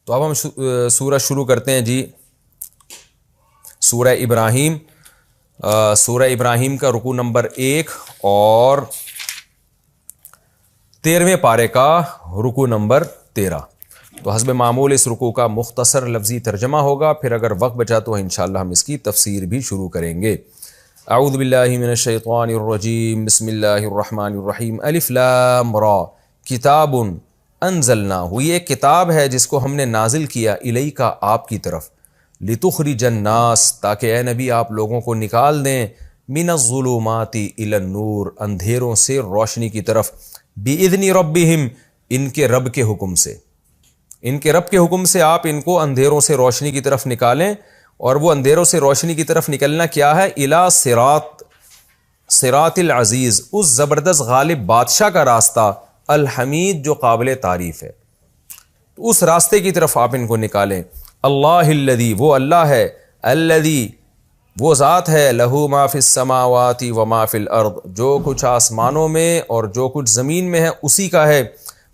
تو اب ہم سورہ شروع کرتے ہیں جی. سورہ ابراہیم. سورہ ابراہیم کا رکوع نمبر 1 اور 13ویں پارے کا رکوع نمبر 13. تو حسب معمول اس رکوع کا مختصر لفظی ترجمہ ہوگا، پھر اگر وقت بچا تو انشاءاللہ ہم اس کی تفسیر بھی شروع کریں گے. اعوذ باللہ من الشیطان الرجیم، بسم اللہ الرحمن الرحیم. الف لام را کتاب انزلنا، یہ ایک کتاب ہے جس کو ہم نے نازل کیا الیک آپ کی طرف، لتخرج الناس تاکہ اے نبی آپ لوگوں کو نکال دیں، من الظلمات الی النور اندھیروں سے روشنی کی طرف، باذن ربہم ان کے رب کے حکم سے. ان کے رب کے حکم سے آپ ان کو اندھیروں سے روشنی کی طرف نکالیں. اور وہ اندھیروں سے روشنی کی طرف نکلنا کیا ہے؟ الی صراط العزیز، اس زبردست غالب بادشاہ کا راستہ، الحمید جو قابل تعریف ہے، اس راستے کی طرف آپ ان کو نکالیں. اللہ الذی، وہ اللہ ہے، الذی وہ ذات ہے، لہ ما فی السماوات و ما فی الارض جو کچھ آسمانوں میں اور جو کچھ زمین میں ہے اسی کا ہے.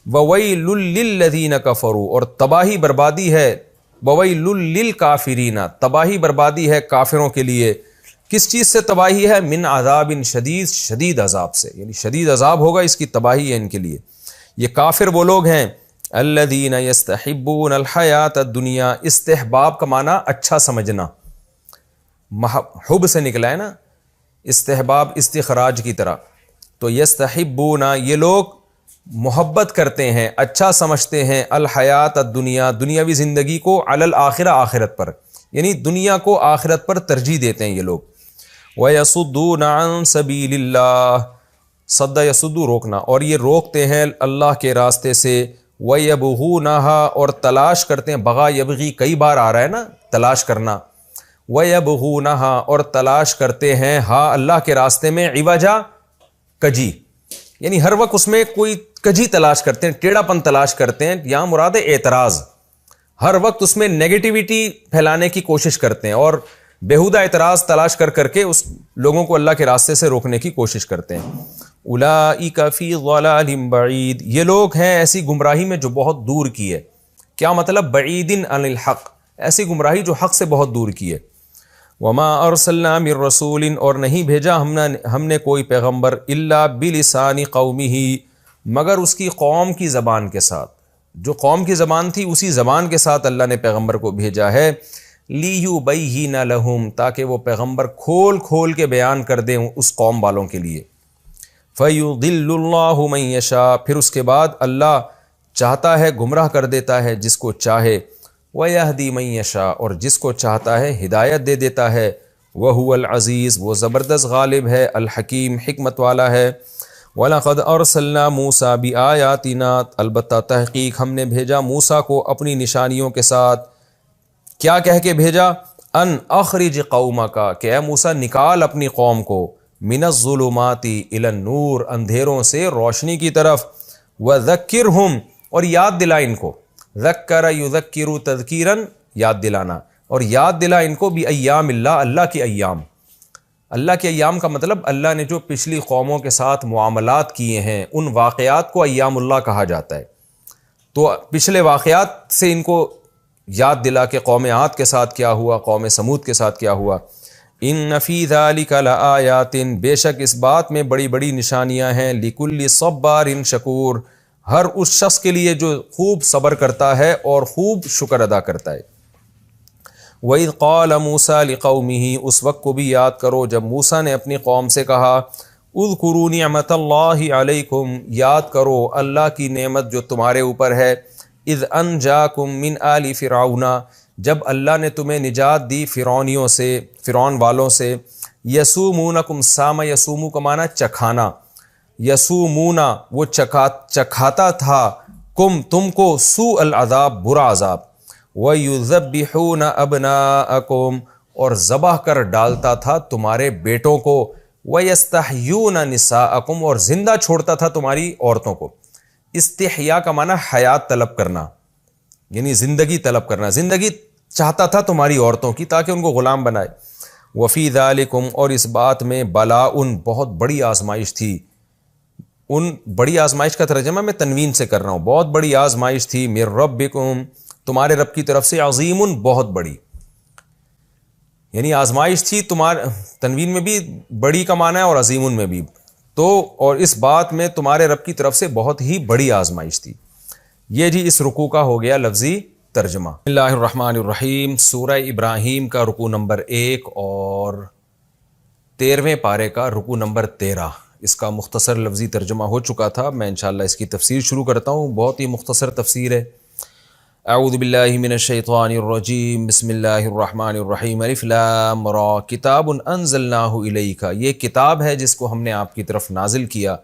وویل للذین کفروا، اور تباہی بربادی ہے، وویل للکافرین تباہی بربادی ہے کافروں کے لیے. کس چیز سے تباہی ہے؟ من عذاب شدید، شدید عذاب سے، یعنی شدید عذاب ہوگا، اس کی تباہی ہے ان کے لیے. یہ کافر وہ لوگ ہیں الذین یستحبون الحیات الدنیا، استحباب کا معنی اچھا سمجھنا، حب سے نکلا ہے نا، استحباب استخراج کی طرح. تو یستحبون یہ لوگ محبت کرتے ہیں، اچھا سمجھتے ہیں، الحیات الدنیا دنیاوی زندگی کو، علی الآخرہ آخرت پر، یعنی دنیا کو آخرت پر ترجیح دیتے ہیں یہ لوگ. وَيَصُدُّونَ عَن سَبِيلِ اللَّهِ، صد یصدو روکنا، اور یہ روکتے ہیں اللہ کے راستے سے. وَيَبْغُونَهَا اور تلاش کرتے ہیں، بغا یبغی کئی بار آ رہا ہے نا تلاش کرنا. وَيَبْغُونَهَا اور تلاش کرتے ہیں، ہاں اللہ کے راستے میں، عوجا کجی، یعنی ہر وقت اس میں کوئی کجی تلاش کرتے ہیں، ٹیڑھا پن تلاش کرتے ہیں. یہاں مراد ہے اعتراض، ہر وقت اس میں نیگیٹیوٹی پھیلانے کی کوشش کرتے ہیں اور بیہودہ اعتراض تلاش کر کر کے اس لوگوں کو اللہ کے راستے سے روکنے کی کوشش کرتے ہیں. اولئک فی ضلال بعید، یہ لوگ ہیں ایسی گمراہی میں جو بہت دور کی ہے. کیا مطلب؟ بعید عن الحق، ایسی گمراہی جو حق سے بہت دور کی ہے. وما ارسلنا من رسول اور نہیں بھیجا ہم نے کوئی پیغمبر الا بلسان قومہ مگر اس کی قوم کی زبان کے ساتھ، جو قوم کی زبان تھی اسی زبان کے ساتھ اللہ نے پیغمبر کو بھیجا ہے. لیبین لہم تاکہ وہ پیغمبر کھول کھول کے بیان کر دیں اس قوم والوں کے لیے. فیضل اللہ من یشاء پھر اس کے بعد اللہ چاہتا ہے گمراہ کر دیتا ہے جس کو چاہے. وَيَهْدِي مَن يَشَاءُ اور جس کو چاہتا ہے ہدایت دے دیتا ہے. وَهُوَ الْعَزِيزُ وہ زبردست غالب ہے، الحکیم حکمت والا ہے. وَلَقَدْ أَرْسَلْنَا مُوسَىٰ بِآيَاتِنَا البتہ تحقیق ہم نے بھیجا موسیٰ کو اپنی نشانیوں کے ساتھ. کیا کہہ کے بھیجا؟ ان اخرج قومک کہ اے موسیٰ نکال اپنی قوم کو، من الظلمات الی النور اندھیروں سے روشنی کی طرف. وذکرہم اور یاد دلا ان کو، ذکر یذکر تذکیرن یاد دلانا، اور یاد دلا ان کو بایام اللہ اللہ کے ایام. اللہ کے ایام کا مطلب اللہ نے جو پچھلی قوموں کے ساتھ معاملات کیے ہیں ان واقعات کو ایام اللہ کہا جاتا ہے. تو پچھلے واقعات سے ان کو یاد دلا کہ قوم عاد کے ساتھ کیا ہوا، قوم سمود کے ساتھ کیا ہوا. ان فی ذلک لآیات بے شک اس بات میں بڑی بڑی نشانیاں ہیں، لکل صبار شکور ہر اس شخص کے لیے جو خوب صبر کرتا ہے اور خوب شکر ادا کرتا ہے. وَإِذْ قَالَ مُوسَىٰ لِقَوْمِهِ اس وقت کو بھی یاد کرو جب موسیٰ نے اپنی قوم سے کہا، اذکروا نعمت اللہ علیکم یاد کرو اللہ کی نعمت جو تمہارے اوپر ہے. اذ انجاکم من آل فرعون جب اللہ نے تمہیں نجات دی فرعونیوں سے، فرعون والوں سے. یسومونکم سام یسومو کا معنی چکھانا، یسومونا وہ چکھاتا تھا، کم تم کو، سوء العذاب برا عذاب. وَيُذَبِّحُونَ أَبْنَاءَكُمْ اور ذبح کر ڈالتا تھا تمہارے بیٹوں کو. وَيَسْتَحْيُونَ نِسَاءَكُمْ اور زندہ چھوڑتا تھا تمہاری عورتوں کو. استحیاء کا معنی حیات طلب کرنا، یعنی زندگی طلب کرنا، زندگی چاہتا تھا تمہاری عورتوں کی تاکہ ان کو غلام بنائے. وَفِي ذَلِكُمْ اور اس بات میں بلاءٌ بہت بڑی آزمائش تھی. ان بڑی آزمائش کا ترجمہ میں تنوین سے کر رہا ہوں، بہت بڑی آزمائش تھی. من ربکم تمہارے رب کی طرف سے عظیم بہت بڑی، یعنی آزمائش تھی تمہارے، تنوین میں بھی بڑی کا معنی ہے اور عظیم میں بھی، تو اور اس بات میں تمہارے رب کی طرف سے بہت ہی بڑی آزمائش تھی۔ یہ جی اس رکوع کا ہو گیا لفظی ترجمہ۔ بسم اللہ الرحمن الرحیم، سورہ ابراہیم کا رکوع نمبر 1 اور 13ویں پارے کا رکوع نمبر 13، اس کا مختصر لفظی ترجمہ ہو چکا تھا۔ میں انشاءاللہ اس کی تفسیر شروع کرتا ہوں، بہت ہی مختصر تفسیر ہے۔ اعوذ باللہ من الشیطان الرجیم، بسم اللہ الرحمن الرحیم، الف لام را، کتاب انزلناہ الیک، یہ کتاب ہے جس کو ہم نے آپ کی طرف نازل کیا،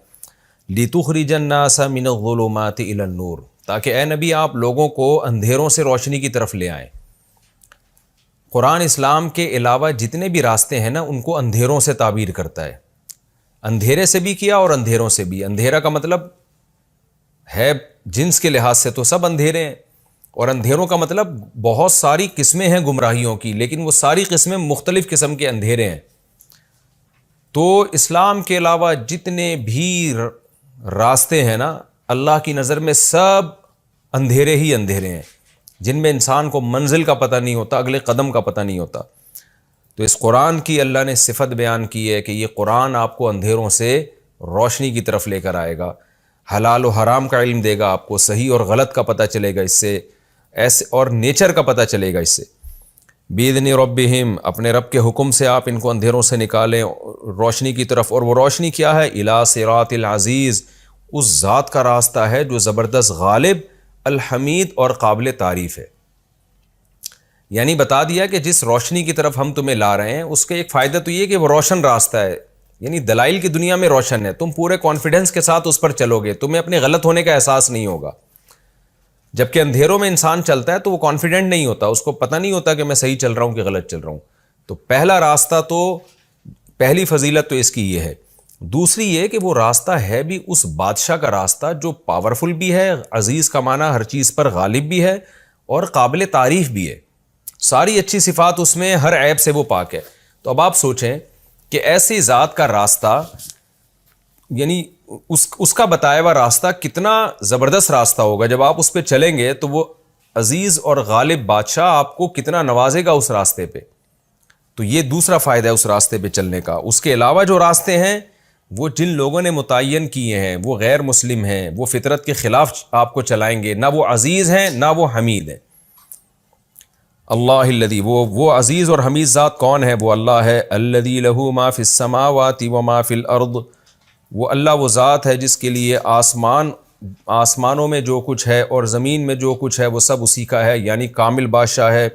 لتخرج الناس من الظلمات الی النور، تاکہ اے نبی آپ لوگوں کو اندھیروں سے روشنی کی طرف لے آئیں۔ قرآن اسلام کے علاوہ جتنے بھی راستے ہیں نا ان کو اندھیروں سے تعبیر کرتا ہے، اندھیرے سے بھی کیا اور اندھیروں سے بھی۔ اندھیرا کا مطلب ہے جنس کے لحاظ سے تو سب اندھیرے ہیں، اور اندھیروں کا مطلب بہت ساری قسمیں ہیں گمراہیوں کی، لیکن وہ ساری قسمیں مختلف قسم کے اندھیرے ہیں۔ تو اسلام کے علاوہ جتنے بھی راستے ہیں نا اللہ کی نظر میں سب اندھیرے ہی اندھیرے ہیں، جن میں انسان کو منزل کا پتہ نہیں ہوتا، اگلے قدم کا پتہ نہیں ہوتا۔ تو اس قرآن کی اللہ نے صفت بیان کی ہے کہ یہ قرآن آپ کو اندھیروں سے روشنی کی طرف لے کر آئے گا، حلال و حرام کا علم دے گا، آپ کو صحیح اور غلط کا پتہ چلے گا اس سے، ایسے اور نیچر کا پتہ چلے گا اس سے۔ بِإِذْنِ رَبِّهِمْ، اپنے رب کے حکم سے آپ ان کو اندھیروں سے نکالیں روشنی کی طرف، اور وہ روشنی کیا ہے؟ اِلَىٰ صِرَاطِ الْعَزِیز، اس ذات کا راستہ ہے جو زبردست، غالب، الحمید اور قابل تعریف ہے۔ یعنی بتا دیا کہ جس روشنی کی طرف ہم تمہیں لا رہے ہیں اس کے ایک فائدہ تو یہ کہ وہ روشن راستہ ہے، یعنی دلائل کی دنیا میں روشن ہے، تم پورے کانفیڈنس کے ساتھ اس پر چلو گے، تمہیں اپنے غلط ہونے کا احساس نہیں ہوگا۔ جبکہ اندھیروں میں انسان چلتا ہے تو وہ کانفیڈنٹ نہیں ہوتا، اس کو پتہ نہیں ہوتا کہ میں صحیح چل رہا ہوں کہ غلط چل رہا ہوں۔ تو پہلا راستہ تو، پہلی فضیلت تو اس کی یہ ہے۔ دوسری یہ کہ وہ راستہ ہے بھی اس بادشاہ کا راستہ جو پاورفل بھی ہے، عزیز کا معنی ہر چیز پر غالب بھی ہے اور قابل تعریف بھی ہے، ساری اچھی صفات اس میں، ہر عیب سے وہ پاک ہے۔ تو اب آپ سوچیں کہ ایسی ذات کا راستہ، یعنی اس کا بتایا ہوا راستہ کتنا زبردست راستہ ہوگا، جب آپ اس پہ چلیں گے تو وہ عزیز اور غالب بادشاہ آپ کو کتنا نوازے گا اس راستے پہ۔ تو یہ دوسرا فائدہ ہے اس راستے پہ چلنے کا۔ اس کے علاوہ جو راستے ہیں وہ جن لوگوں نے متعین کیے ہیں وہ غیر مسلم ہیں، وہ فطرت کے خلاف آپ کو چلائیں گے، نہ وہ عزیز ہیں نہ وہ حمید ہیں۔ اللہ الذی، وہ عزیز اور حمید ذات کون ہے؟ وہ اللہ ہے، الذی لہ ما فی السماوات و ما فی الارض، وہ اللہ وہ ذات ہے جس کے لیے آسمانوں میں جو کچھ ہے اور زمین میں جو کچھ ہے وہ سب اسی کا ہے، یعنی کامل بادشاہ ہے۔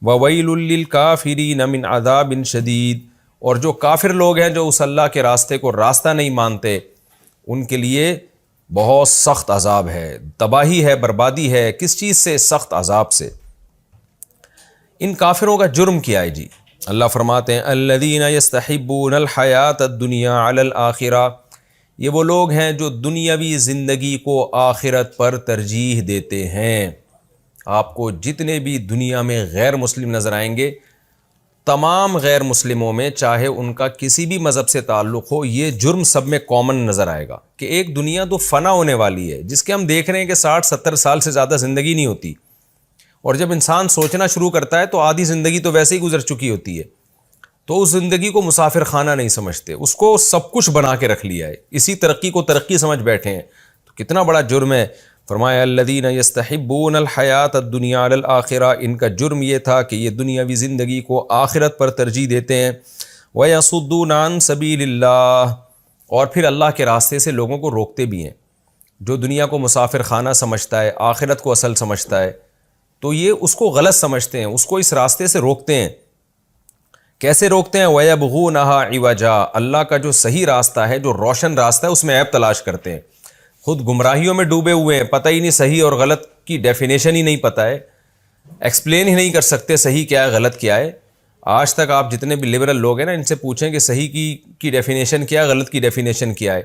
وَوَيْلٌ لِّلْكَافِرِينَ مِنْ عَذَابٍ شَدِيدٍ، اور جو کافر لوگ ہیں جو اس اللہ کے راستے کو راستہ نہیں مانتے ان کے لیے بہت سخت عذاب ہے، تباہی ہے، بربادی ہے۔ کس چیز سے؟ سخت عذاب سے۔ ان کافروں کا جرم کیا ہے جی؟ اللہ فرماتے ہیں الذین یستحبون الحیات الدنیا علی الآخرہ، یہ وہ لوگ ہیں جو دنیاوی زندگی کو آخرت پر ترجیح دیتے ہیں۔ آپ کو جتنے بھی دنیا میں غیر مسلم نظر آئیں گے، تمام غیر مسلموں میں چاہے ان کا کسی بھی مذہب سے تعلق ہو، یہ جرم سب میں کامن نظر آئے گا کہ ایک دنیا تو فنا ہونے والی ہے، جس کے ہم دیکھ رہے ہیں کہ 60-70 سال سے زیادہ زندگی نہیں ہوتی، اور جب انسان سوچنا شروع کرتا ہے تو آدھی زندگی تو ویسے ہی گزر چکی ہوتی ہے، تو اس زندگی کو مسافر خانہ نہیں سمجھتے، اس کو سب کچھ بنا کے رکھ لیا ہے، اسی ترقی کو ترقی سمجھ بیٹھے ہیں۔ تو کتنا بڑا جرم ہے۔ فرمایا الذین یستحبون الحیات الدنیا علی الآخرہ، ان کا جرم یہ تھا کہ یہ دنیاوی زندگی کو آخرت پر ترجیح دیتے ہیں۔ وَيَصُدُّونَ عَن سَبِيلِ اللَّهِ، اور پھر اللہ کے راستے سے لوگوں کو روکتے بھی ہیں۔ جو دنیا کو مسافر خانہ سمجھتا ہے، آخرت کو اصل سمجھتا ہے، تو یہ اس کو غلط سمجھتے ہیں، اس کو اس راستے سے روکتے ہیں۔ کیسے روکتے ہیں؟ وَيَبْغُونَهَا عِوَجًا، اللہ کا جو صحیح راستہ ہے، جو روشن راستہ ہے، اس میں عیب تلاش کرتے ہیں۔ خود گمراہیوں میں ڈوبے ہوئے ہیں، پتہ ہی نہیں صحیح اور غلط کی ڈیفینیشن ہی نہیں پتہ ہے، ایکسپلین ہی نہیں کر سکتے صحیح کیا ہے غلط کیا ہے۔ آج تک آپ جتنے بھی لبرل لوگ ہیں نا، ان سے پوچھیں کہ صحیح کی ڈیفینیشن کیا ہے، غلط کی ڈیفینیشن کیا ہے،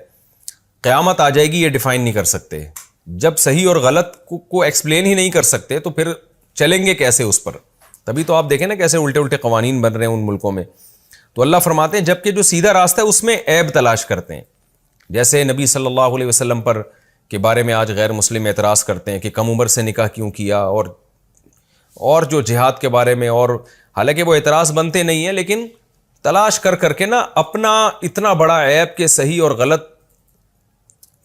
قیامت آ جائے گی یہ ڈیفائن نہیں کر سکتے۔ جب صحیح اور غلط کو ایکسپلین ہی نہیں کر سکتے تو پھر چلیں گے کیسے اس پر؟ تبھی تو آپ دیکھیں نا کیسے الٹے الٹے قوانین بن رہے ہیں ان ملکوں میں۔ تو اللہ فرماتے ہیں جبکہ جو سیدھا راستہ ہے اس میں عیب تلاش کرتے ہیں، جیسے نبی صلی اللہ علیہ وسلم پر کے بارے میں آج غیر مسلم اعتراض کرتے ہیں کہ کم عمر سے نکاح کیوں کیا، اور اور جو جہاد کے بارے میں، اور حالانکہ وہ اعتراض بنتے نہیں ہیں، لیکن تلاش کر کر کے نا اپنا اتنا بڑا عیب کہ صحیح اور غلط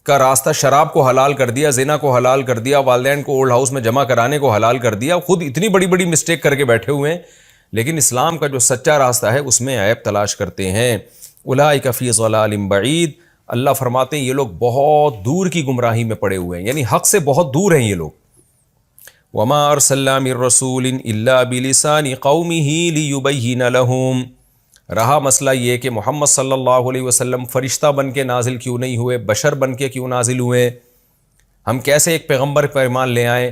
کا راستہ، شراب کو حلال کر دیا، زنا کو حلال کر دیا، والدین کو اولڈ ہاؤس میں جمع کرانے کو حلال کر دیا، خود اتنی بڑی بڑی مسٹیک کر کے بیٹھے ہوئے ہیں، لیکن اسلام کا جو سچا راستہ ہے اس میں عیب تلاش کرتے ہیں۔ اولئک فی ضلال بعید، اللہ فرماتے ہیں یہ لوگ بہت دور کی گمراہی میں پڑے ہوئے ہیں، یعنی حق سے بہت دور ہیں یہ لوگ۔ وما ارسلنا من رسول الا بلسان قومه ليبين لهم، رہا مسئلہ یہ کہ محمد صلی اللہ علیہ وسلم فرشتہ بن کے نازل کیوں نہیں ہوئے، بشر بن کے کیوں نازل ہوئے؟ ہم کیسے ایک پیغمبر پر ایمان لے آئیں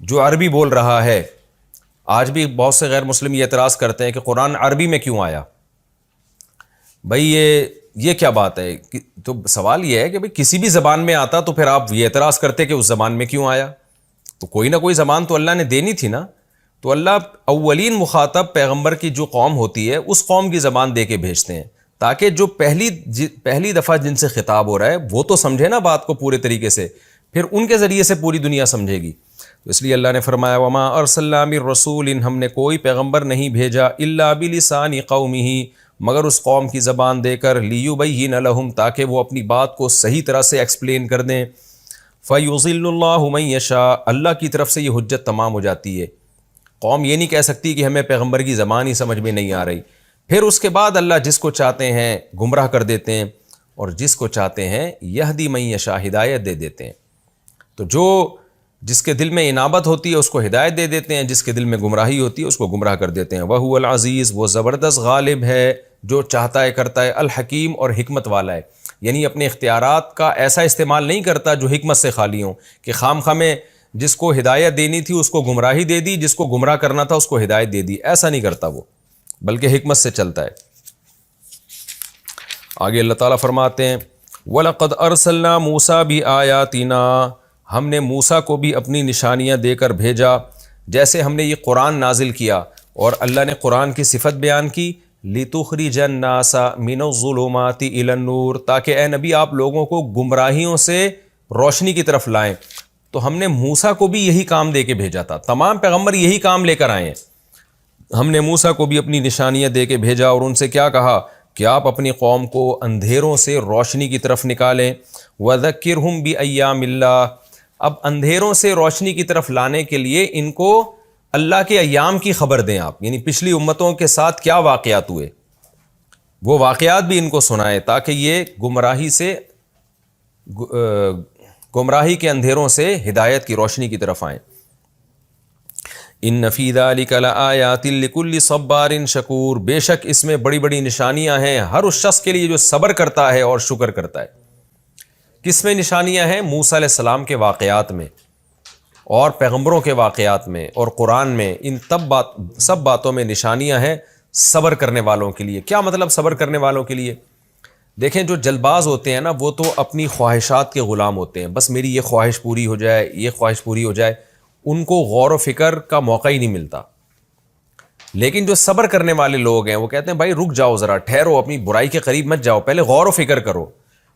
جو عربی بول رہا ہے؟ آج بھی بہت سے غیر مسلم یہ اعتراض کرتے ہیں کہ قرآن عربی میں کیوں آیا؟ بھائی یہ کیا بات ہے؟ تو سوال یہ ہے کہ بھئی کسی بھی زبان میں آتا تو پھر آپ یہ اعتراض کرتے کہ اس زبان میں کیوں آیا؟ تو کوئی نہ کوئی زبان تو اللہ نے دینی تھی نا۔ تو اللہ اولین مخاطب پیغمبر کی جو قوم ہوتی ہے اس قوم کی زبان دے کے بھیجتے ہیں، تاکہ جو پہلی دفعہ جن سے خطاب ہو رہا ہے وہ تو سمجھے نا بات کو پورے طریقے سے، پھر ان کے ذریعے سے پوری دنیا سمجھے گی۔ تو اس لیے اللہ نے فرمایا وما ارسلنا من رسول، ہم نے کوئی پیغمبر نہیں بھیجا الا بلسان قومہ، مگر اس قوم کی زبان دے کر، لیبین لہم، تاکہ وہ اپنی بات کو صحیح طرح سے ایکسپلین کر دیں۔ فیضل اللہ من یشاء، اللہ کی طرف سے یہ حجت تمام ہو جاتی ہے۔ قوم یہ نہیں کہہ سکتی کہ ہمیں پیغمبر کی زبان ہی سمجھ میں نہیں آ رہی، پھر اس کے بعد اللہ جس کو چاہتے ہیں گمراہ کر دیتے ہیں، اور جس کو چاہتے ہیں یہدی من یشاء، ہدایت دے دیتے ہیں۔ تو جس کے دل میں انابت ہوتی ہے اس کو ہدایت دے دیتے ہیں، جس کے دل میں گمراہی ہوتی ہے اس کو گمراہ کر دیتے ہیں۔ وَهُوَ العزیز، وہ زبردست غالب ہے، جو چاہتا ہے کرتا ہے، الحکیم، اور حکمت والا ہے، یعنی اپنے اختیارات کا ایسا استعمال نہیں کرتا جو حکمت سے خالی ہوں، کہ خام خواہ میں جس کو ہدایت دینی تھی اس کو گمراہی دے دی، جس کو گمراہ کرنا تھا اس کو ہدایت دے دی، ایسا نہیں کرتا وہ، بلکہ حکمت سے چلتا ہے۔ آگے اللہ تعالیٰ فرماتے ہیں وَلَقَدْ أَرْسَلْنَا مُوسَىٰ بِآيَاتِنَا، ہم نے موسیٰ کو بھی اپنی نشانیاں دے کر بھیجا، جیسے ہم نے یہ قرآن نازل کیا، اور اللہ نے قرآن کی صفت بیان کی، لِتُخْرِجَ النَّاسَ مِنَ الظُّلُمَاتِ إِلَى النُّورِ، تاکہ اے نبی آپ لوگوں کو گمراہیوں سے روشنی کی طرف لائیں۔ تو ہم نے موسیٰ کو بھی یہی کام دے کے بھیجا تھا، تمام پیغمبر یہی کام لے کر آئے ہیں۔ ہم نے موسیٰ کو بھی اپنی نشانیاں دے کے بھیجا، اور ان سے کیا کہا کہ آپ اپنی قوم کو اندھیروں سے روشنی کی طرف نکالیں۔ وَذَكِّرْهُمْ بِأَيَّامِ اللَّهِ، اب اندھیروں سے روشنی کی طرف لانے کے لیے ان کو اللہ کے ایام کی خبر دیں آپ، یعنی پچھلی امتوں کے ساتھ کیا واقعات ہوئے وہ واقعات بھی ان کو سنائیں، تاکہ یہ گمراہی کے اندھیروں سے ہدایت کی روشنی کی طرف آئیں۔ ان فی ذلک لآیات لکل صبار شکور، بے شک اس میں بڑی بڑی نشانیاں ہیں ہر اس شخص کے لیے جو صبر کرتا ہے اور شکر کرتا ہے۔ کس میں نشانیاں ہیں؟ موسیٰ علیہ السلام کے واقعات میں، اور پیغمبروں کے واقعات میں، اور قرآن میں، ان سب باتوں میں نشانیاں ہیں صبر کرنے والوں کے لیے۔ کیا مطلب صبر کرنے والوں کے لیے؟ دیکھیں جو جلد باز ہوتے ہیں نا وہ تو اپنی خواہشات کے غلام ہوتے ہیں، بس میری یہ خواہش پوری ہو جائے، یہ خواہش پوری ہو جائے، ان کو غور و فکر کا موقع ہی نہیں ملتا۔ لیکن جو صبر کرنے والے لوگ ہیں وہ کہتے ہیں بھائی رک جاؤ ذرا، ٹھہرو، اپنی برائی کے قریب مت جاؤ، پہلے غور و فکر کرو۔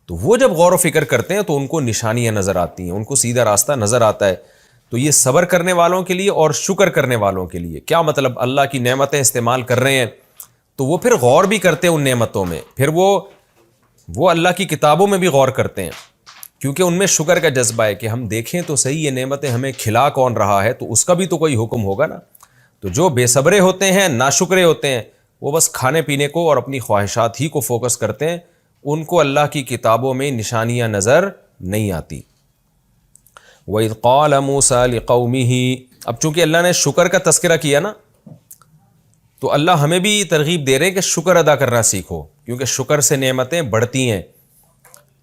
تو وہ جب غور و فکر کرتے ہیں تو ان کو نشانیاں نظر آتی ہیں، ان کو سیدھا راستہ نظر آتا ہے۔ تو یہ صبر کرنے والوں کے لیے اور شکر کرنے والوں کے لیے۔ کیا مطلب؟ اللہ کی نعمتیں استعمال کر رہے ہیں تو وہ پھر غور بھی کرتے ہیں ان نعمتوں میں، پھر وہ اللہ کی کتابوں میں بھی غور کرتے ہیں، کیونکہ ان میں شکر کا جذبہ ہے کہ ہم دیکھیں تو صحیح یہ نعمتیں ہمیں کھلا کون رہا ہے، تو اس کا بھی تو کوئی حکم ہوگا نا۔ تو جو بے صبرے ہوتے ہیں، ناشکرے ہوتے ہیں، وہ بس کھانے پینے کو اور اپنی خواہشات ہی کو فوکس کرتے ہیں، ان کو اللہ کی کتابوں میں نشانیاں نظر نہیں آتی۔ وَإِذْ قَالَ مُوسَىٰ لِقَوْمِهِ، اب چونکہ اللہ نے شکر کا تذکرہ کیا نا، تو اللہ ہمیں بھی ترغیب دے رہے ہیں کہ شکر ادا کرنا سیکھو، کیونکہ شکر سے نعمتیں بڑھتی ہیں۔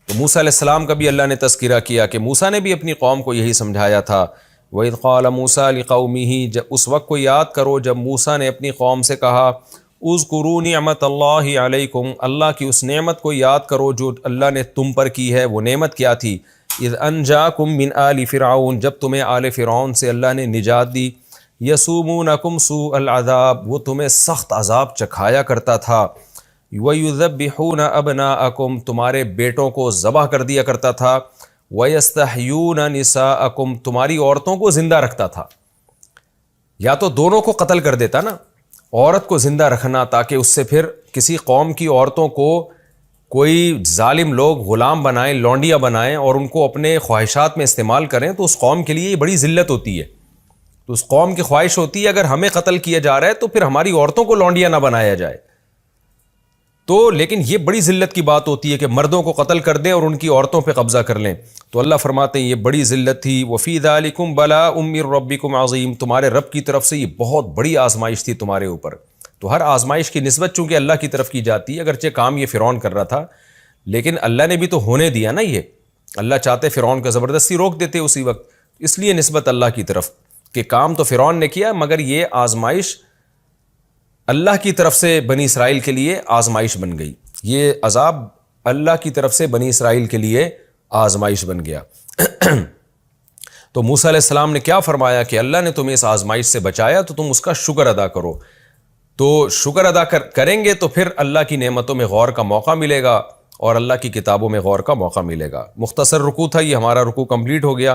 تو موسیٰ علیہ السلام کا بھی اللہ نے تذکرہ کیا کہ موسیٰ نے بھی اپنی قوم کو یہی سمجھایا تھا۔ وَإِذْ قَالَ مُوسَىٰ لِقَوْمِهِ، اس وقت کو یاد کرو جب موسیٰ نے اپنی قوم سے کہا اذکروا نعمت اللہ علیکم، اللہ کی اس نعمت کو یاد کرو جو اللہ نے تم پر کی ہے۔ وہ نعمت کیا تھی؟ اذ انجاکم من آل فرعون، جب تمہیں آل فرعون سے اللہ نے نجات دی۔ یسومونکم سوء العذاب، وہ تمہیں سخت عذاب چکھایا کرتا تھا۔ ویذبحون ابناءکم، تمہارے بیٹوں کو ذبح کر دیا کرتا تھا۔ ویستحیون نساءکم، تمہاری عورتوں کو زندہ رکھتا تھا۔ یا تو دونوں کو قتل کر دیتا نا، عورت کو زندہ رکھنا تاکہ اس سے پھر کسی قوم کی عورتوں کو کوئی ظالم لوگ غلام بنائیں، لونڈیاں بنائیں اور ان کو اپنے خواہشات میں استعمال کریں، تو اس قوم کے لیے یہ بڑی ذلت ہوتی ہے۔ تو اس قوم کی خواہش ہوتی ہے اگر ہمیں قتل کیا جا رہا ہے تو پھر ہماری عورتوں کو لونڈیاں نہ بنایا جائے۔ تو لیکن یہ بڑی ذلت کی بات ہوتی ہے کہ مردوں کو قتل کر دیں اور ان کی عورتوں پہ قبضہ کر لیں۔ تو اللہ فرماتے ہیں یہ بڑی ذلت تھی۔ وفی ذالکم بلاء من ربکم عظیم، تمہارے رب کی طرف سے یہ بہت بڑی آزمائش تھی تمہارے اوپر۔ تو ہر آزمائش کی نسبت چونکہ اللہ کی طرف کی جاتی ہے، اگرچہ کام یہ فرعون کر رہا تھا لیکن اللہ نے بھی تو ہونے دیا نا۔ یہ اللہ چاہتے فرعون کا زبردستی روک دیتے اسی وقت، اس لیے نسبت اللہ کی طرف کہ کام تو فرعون نے کیا مگر یہ آزمائش اللہ کی طرف سے بنی اسرائیل کے لیے آزمائش بن گئی۔ یہ عذاب اللہ کی طرف سے بنی اسرائیل کے لیے آزمائش بن گیا۔ تو موسیٰ علیہ السلام نے کیا فرمایا کہ اللہ نے تمہیں اس آزمائش سے بچایا تو تم اس کا شکر ادا کرو۔ تو شکر ادا کریں گے تو پھر اللہ کی نعمتوں میں غور کا موقع ملے گا اور اللہ کی کتابوں میں غور کا موقع ملے گا۔ مختصر رکوع تھا یہ، ہمارا رکوع کمپلیٹ ہو گیا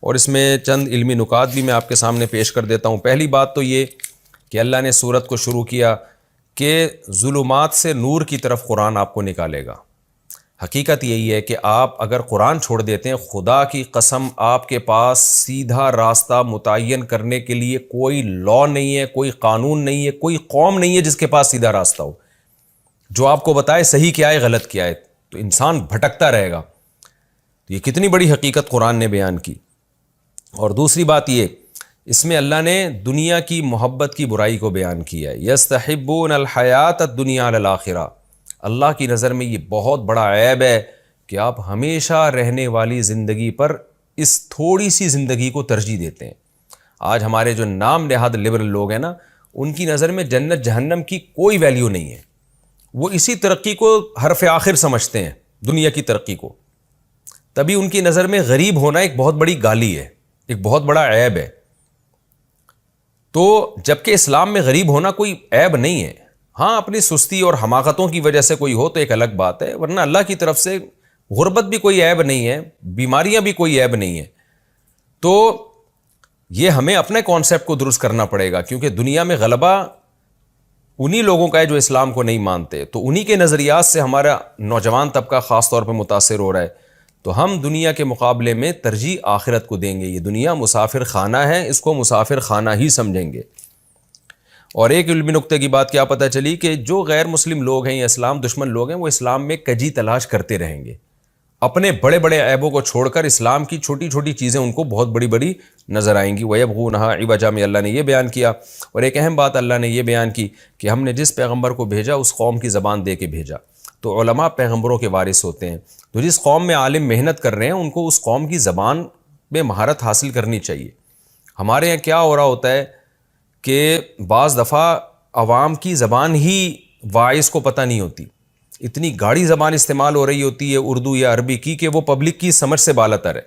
اور اس میں چند علمی نکات بھی میں آپ کے سامنے پیش کر دیتا ہوں۔ پہلی بات تو یہ کہ اللہ نے سورت کو شروع کیا کہ ظلمات سے نور کی طرف قرآن آپ کو نکالے گا۔ حقیقت یہی ہے کہ آپ اگر قرآن چھوڑ دیتے ہیں، خدا کی قسم آپ کے پاس سیدھا راستہ متعین کرنے کے لیے کوئی لا نہیں ہے، کوئی قانون نہیں ہے، کوئی قوم نہیں ہے جس کے پاس سیدھا راستہ ہو جو آپ کو بتائے صحیح کیا ہے غلط کیا ہے۔ تو انسان بھٹکتا رہے گا۔ تو یہ کتنی بڑی حقیقت قرآن نے بیان کی۔ اور دوسری بات یہ، اس میں اللہ نے دنیا کی محبت کی برائی کو بیان کیا ہے۔ یستحبون الحیات الدنیا علی الآخرہ، اللہ کی نظر میں یہ بہت بڑا عیب ہے کہ آپ ہمیشہ رہنے والی زندگی پر اس تھوڑی سی زندگی کو ترجیح دیتے ہیں۔ آج ہمارے جو نام نہاد لبرل لوگ ہیں نا، ان کی نظر میں جنت جہنم کی کوئی ویلیو نہیں ہے۔ وہ اسی ترقی کو حرف آخر سمجھتے ہیں، دنیا کی ترقی کو۔ تبھی ان کی نظر میں غریب ہونا ایک بہت بڑی گالی ہے، ایک بہت بڑا عیب ہے۔ تو جبکہ اسلام میں غریب ہونا کوئی عیب نہیں ہے، ہاں اپنی سستی اور حماقتوں کی وجہ سے کوئی ہو تو ایک الگ بات ہے، ورنہ اللہ کی طرف سے غربت بھی کوئی عیب نہیں ہے، بیماریاں بھی کوئی عیب نہیں ہے۔ تو یہ ہمیں اپنے کانسیپٹ کو درست کرنا پڑے گا، کیونکہ دنیا میں غلبہ انہی لوگوں کا ہے جو اسلام کو نہیں مانتے، تو انہی کے نظریات سے ہمارا نوجوان طبقہ خاص طور پہ متاثر ہو رہا ہے۔ تو ہم دنیا کے مقابلے میں ترجیح آخرت کو دیں گے۔ یہ دنیا مسافر خانہ ہے، اس کو مسافر خانہ ہی سمجھیں گے۔ اور ایک علمی نقطے کی بات کیا پتہ چلی کہ جو غیر مسلم لوگ ہیں یا اسلام دشمن لوگ ہیں، وہ اسلام میں کجی تلاش کرتے رہیں گے، اپنے بڑے بڑے عیبوں کو چھوڑ کر اسلام کی چھوٹی چھوٹی چیزیں ان کو بہت بڑی بڑی نظر آئیں گی۔ وَيَبْغُونَهَا عِوَجًا میں اللہ نے یہ بیان کیا۔ اور ایک اہم بات اللہ نے یہ بیان کی کہ ہم نے جس پیغمبر کو بھیجا اس قوم کی زبان دے کے بھیجا۔ تو علماء پیغمبروں کے وارث ہوتے ہیں، تو جس قوم میں عالم محنت کر رہے ہیں ان کو اس قوم کی زبان میں مہارت حاصل کرنی چاہیے۔ ہمارے یہاں کیا ہو رہا ہوتا ہے کہ بعض دفعہ عوام کی زبان ہی واعظ کو پتہ نہیں ہوتی، اتنی گاڑی زبان استعمال ہو رہی ہوتی ہے اردو یا عربی کی کہ وہ پبلک کی سمجھ سے بالاتر ہے۔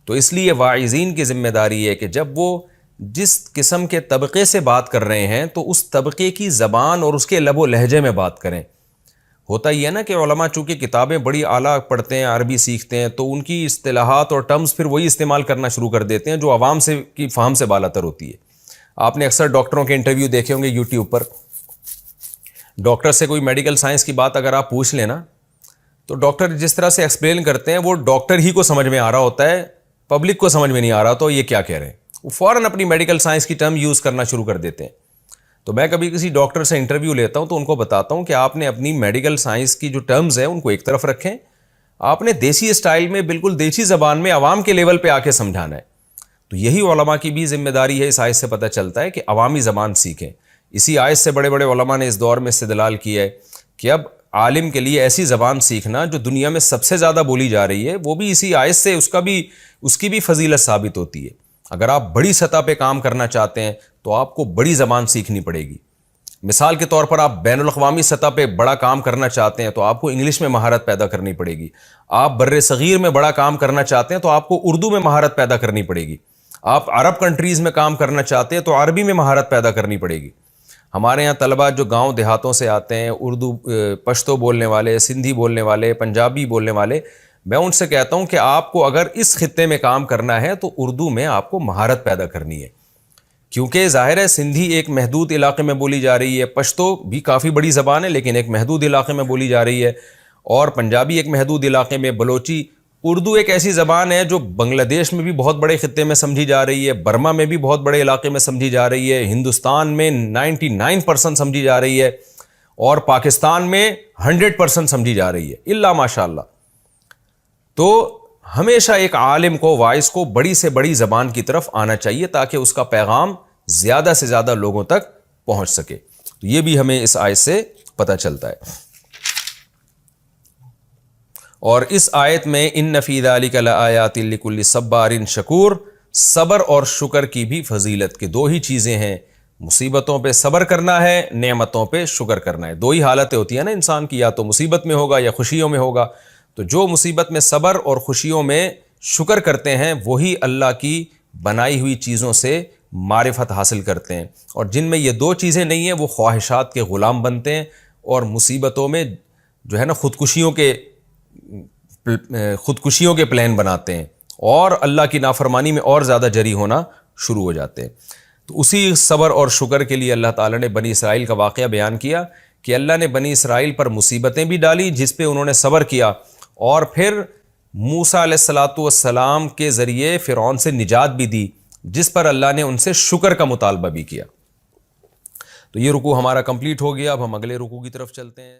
تو اس لیے واعظین کی ذمہ داری ہے کہ جب وہ جس قسم کے طبقے سے بات کر رہے ہیں تو اس طبقے کی زبان اور اس کے لب و لہجے میں بات کریں۔ ہوتا یہ ہے نا کہ علماء چونکہ کتابیں بڑی اعلیٰ پڑھتے ہیں، عربی سیکھتے ہیں، تو ان کی اصطلاحات اور ٹرمز پھر وہی استعمال کرنا شروع کر دیتے ہیں جو عوام سے کی فہم سے بالاتر ہوتی ہے۔ آپ نے اکثر ڈاکٹروں کے انٹرویو دیکھے ہوں گے یوٹیوب پر۔ ڈاکٹر سے کوئی میڈیکل سائنس کی بات اگر آپ پوچھ لیں نا، تو ڈاکٹر جس طرح سے ایکسپلین کرتے ہیں وہ ڈاکٹر ہی کو سمجھ میں آ رہا ہوتا ہے، پبلک کو سمجھ میں نہیں آ رہا تو یہ کیا کہہ رہے ہیں، وہ فوراً اپنی میڈیکل سائنس کی ٹرم یوز کرنا شروع کر دیتے ہیں۔ تو میں کبھی کسی ڈاکٹر سے انٹرویو لیتا ہوں تو ان کو بتاتا ہوں کہ آپ نے اپنی میڈیکل سائنس کی جو ٹرمز ہیں ان کو ایک طرف رکھیں، آپ نے دیسی اسٹائل میں بالکل دیسی زبان میں عوام کے لیول پہ آ کے سمجھانا ہے۔ تو یہی علماء کی بھی ذمہ داری ہے۔ اس آیت سے پتہ چلتا ہے کہ عوامی زبان سیکھیں۔ اسی آیت سے بڑے بڑے علماء نے اس دور میں استدلال کیا ہے کہ اب عالم کے لیے ایسی زبان سیکھنا جو دنیا میں سب سے زیادہ بولی جا رہی ہے، وہ بھی اسی آیت سے اس کی بھی فضیلت ثابت ہوتی ہے۔ اگر آپ بڑی سطح پہ کام کرنا چاہتے ہیں تو آپ کو بڑی زبان سیکھنی پڑے گی۔ مثال کے طور پر آپ بین الاقوامی سطح پہ بڑا کام کرنا چاہتے ہیں تو آپ کو انگلش میں مہارت پیدا کرنی پڑے گی۔ آپ بر صغیر میں بڑا کام کرنا چاہتے ہیں تو آپ کو اردو میں مہارت پیدا کرنی پڑے گی۔ آپ عرب کنٹریز میں کام کرنا چاہتے ہیں تو عربی میں مہارت پیدا کرنی پڑے گی۔ ہمارے یہاں طلباء جو گاؤں دیہاتوں سے آتے ہیں، اردو پشتو بولنے والے، سندھی بولنے والے، پنجابی بولنے والے، میں ان سے کہتا ہوں کہ آپ کو اگر اس خطے میں کام کرنا ہے تو اردو میں آپ کو مہارت پیدا کرنی ہے، کیونکہ ظاہر ہے سندھی ایک محدود علاقے میں بولی جا رہی ہے، پشتو بھی کافی بڑی زبان ہے لیکن ایک محدود علاقے میں بولی جا رہی ہے، اور پنجابی ایک محدود علاقے میں، بلوچی، اردو ایک ایسی زبان ہے جو بنگلہ دیش میں بھی بہت بڑے خطے میں سمجھی جا رہی ہے، برما میں بھی بہت بڑے علاقے میں سمجھی جا رہی ہے، ہندوستان میں 99% سمجھی جا رہی ہے، اور پاکستان میں 100% سمجھی جا رہی ہے الا ماشاء اللہ۔ تو ہمیشہ ایک عالم کو، واعظ کو بڑی سے بڑی زبان کی طرف آنا چاہیے تاکہ اس کا پیغام زیادہ سے زیادہ لوگوں تک پہنچ سکے۔ تو یہ بھی ہمیں اس آیت سے پتہ چلتا ہے۔ اور اس آیت میں ان فی ذلک لآیات لکل صبار شکور، صبر اور شکر کی بھی فضیلت کے دو ہی چیزیں ہیں، مصیبتوں پہ صبر کرنا ہے، نعمتوں پہ شکر کرنا ہے۔ دو ہی حالتیں ہوتی ہیں نا انسان کی، یا تو مصیبت میں ہوگا یا خوشیوں میں ہوگا۔ تو جو مصیبت میں صبر اور خوشیوں میں شکر کرتے ہیں وہی اللہ کی بنائی ہوئی چیزوں سے معرفت حاصل کرتے ہیں، اور جن میں یہ دو چیزیں نہیں ہیں وہ خواہشات کے غلام بنتے ہیں، اور مصیبتوں میں جو ہے نا خودکشیوں کے پلان بناتے ہیں، اور اللہ کی نافرمانی میں اور زیادہ جری ہونا شروع ہو جاتے ہیں۔ تو اسی صبر اور شکر کے لیے اللہ تعالیٰ نے بنی اسرائیل کا واقعہ بیان کیا کہ اللہ نے بنی اسرائیل پر مصیبتیں بھی ڈالی جس پہ انہوں نے صبر کیا، اور پھر موسیٰ علیہ السلام کے ذریعے فرعون سے نجات بھی دی جس پر اللہ نے ان سے شکر کا مطالبہ بھی کیا۔ تو یہ رکوع ہمارا کمپلیٹ ہو گیا، اب ہم اگلے رکوع کی طرف چلتے ہیں۔